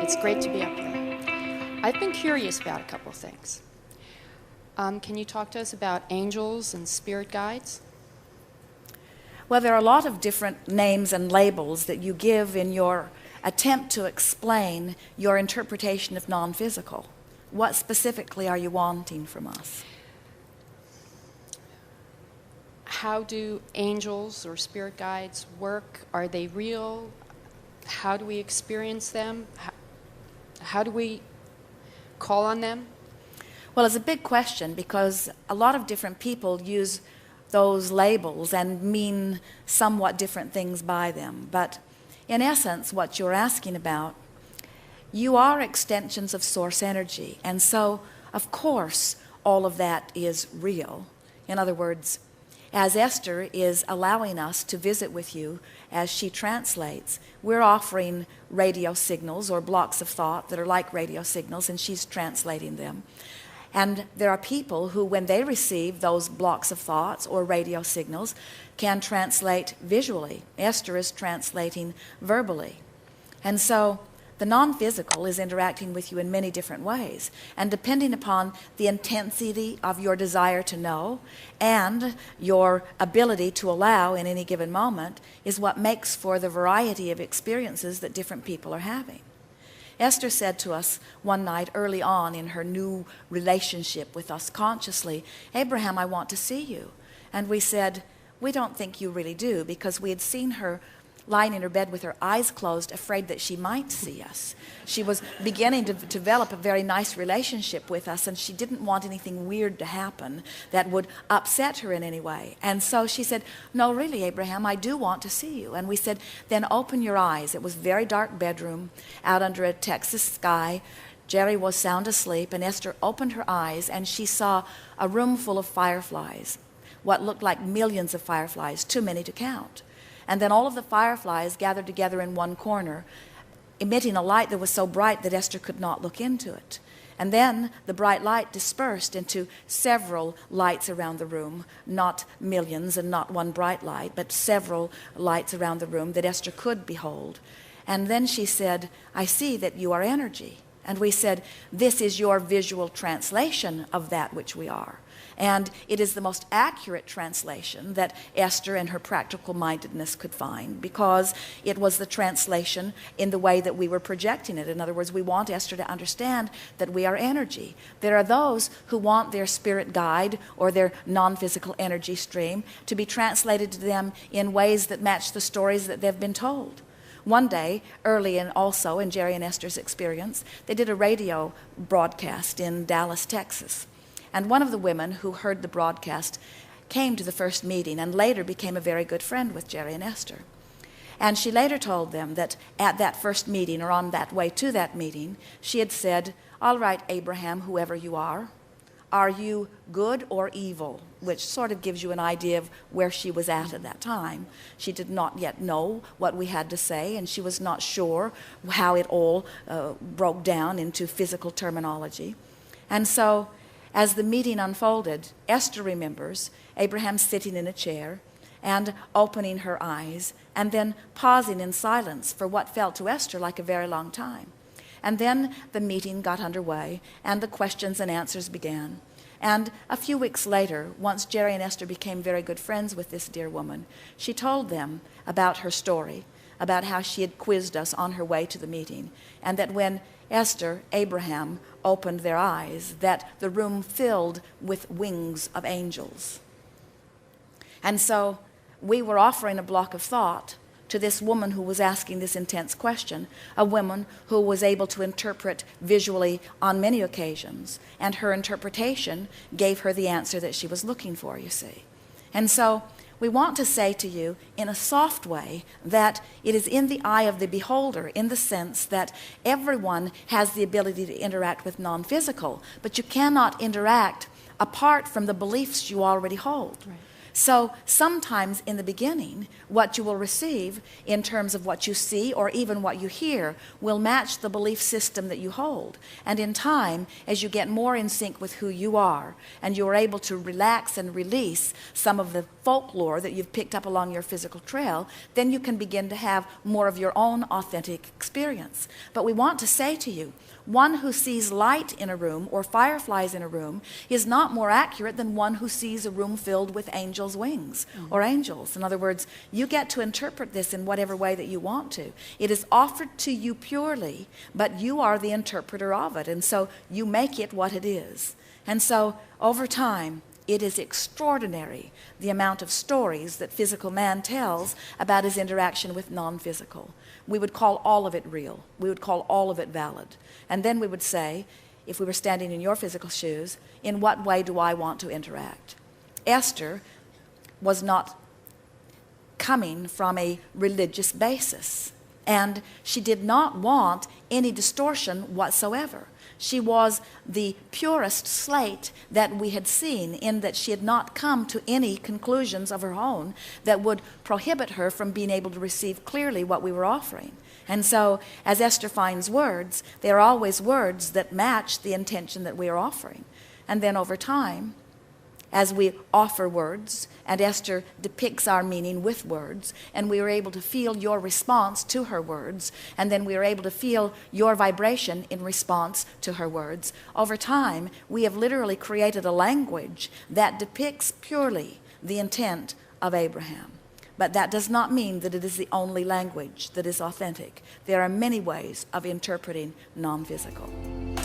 It's great to be up here. I've been curious about a couple of things. Can you talk to us about angels and spirit guides? Well, there are a lot of different names and labels that you give in your attempt to explain your interpretation of non-physical. What specifically are you wanting from us? How do angels or spirit guides work? Are they real? How do we experience them? How do we call on them? Well, it's a big question because a lot of different people use those labels and mean somewhat different things by them. But in essence, what you're asking about, you are extensions of source energy. And so, of course, all of that is real. In other words, as Esther is allowing us to visit with you as she translates, we're offering radio signals or blocks of thought that are like radio signals, and she's translating them. And there are people who, when they receive those blocks of thoughts or radio signals, can translate visually. Esther is translating verbally. And so the non-physical is interacting with you in many different ways. And depending upon the intensity of your desire to know and your ability to allow in any given moment is what makes for the variety of experiences that different people are having. Esther said to us one night early on in her new relationship with us consciously, "Abraham, I want to see you." And we said, "We don't think you really do," because we had seen her lying in her bed with her eyes closed, afraid that she might see us. She was beginning to develop a very nice relationship with us, and she didn't want anything weird to happen that would upset her in any way. And so she said, "No, really, Abraham, I do want to see you." And we said, "Then open your eyes." It was a very dark bedroom out under a Texas sky. Jerry was sound asleep, and Esther opened her eyes, and she saw a room full of fireflies, what looked like millions of fireflies, too many to count. And then all of the fireflies gathered together in one corner, emitting a light that was so bright that Esther could not look into it. And then the bright light dispersed into several lights around the room, not millions and not one bright light, but several lights around the room that Esther could behold. And then she said, "I see that you are energy." And we said, "This is your visual translation of that which we are." And it is the most accurate translation that Esther and her practical mindedness could find, because it was the translation in the way that we were projecting it. In other words, we want Esther to understand that we are energy. There are those who want their spirit guide or their non-physical energy stream to be translated to them in ways that match the stories that they've been told. One day, early and also in Jerry and Esther's experience, they did a radio broadcast in Dallas, Texas. And one of the women who heard the broadcast came to the first meeting and later became a very good friend with Jerry and Esther. And she later told them that at that first meeting, or on that way to that meeting, she had said, "All right, Abraham, whoever you are you good or evil?" Which sort of gives you an idea of where she was at that time. She did not yet know what we had to say, and she was not sure how it all broke down into physical terminology. And so, as the meeting unfolded, Esther remembers Abraham sitting in a chair and opening her eyes and then pausing in silence for what felt to Esther like a very long time. And then the meeting got underway and the questions and answers began. And a few weeks later, once Jerry and Esther became very good friends with this dear woman, she told them about her story, about how she had quizzed us on her way to the meeting, and that when Esther, Abraham, opened their eyes, that the room filled with wings of angels. And so we were offering a block of thought to this woman who was asking this intense question, a woman who was able to interpret visually on many occasions, and her interpretation gave her the answer that she was looking for, you see. And so we want to say to you in a soft way that it is in the eye of the beholder, in the sense that everyone has the ability to interact with non-physical, but you cannot interact apart from the beliefs you already hold. Right. So sometimes in the beginning, what you will receive in terms of what you see or even what you hear will match the belief system that you hold. And in time, as you get more in sync with who you are, and you are able to relax and release some of the folklore that you've picked up along your physical trail, then you can begin to have more of your own authentic experience. But we want to say to you, one who sees light in a room or fireflies in a room is not more accurate than one who sees a room filled with angels' wings or angels. In other words, you get to interpret this in whatever way that you want to. It is offered to you purely, but you are the interpreter of it, and so you make it what it is. And so over time, it is extraordinary the amount of stories that physical man tells about his interaction with non-physical. We would call all of it real. We would call all of it valid. And then we would say, if we were standing in your physical shoes, in what way do I want to interact? Esther was not coming from a religious basis, and she did not want any distortion whatsoever. She was the purest slate that we had seen, in that she had not come to any conclusions of her own that would prohibit her from being able to receive clearly what we were offering. And so, as Esther finds words, they are always words that match the intention that we are offering. And then over time, as we offer words, and Esther depicts our meaning with words, and we are able to feel your response to her words, and then we are able to feel your vibration in response to her words. Over time, we have literally created a language that depicts purely the intent of Abraham. But that does not mean that it is the only language that is authentic. There are many ways of interpreting non-physical.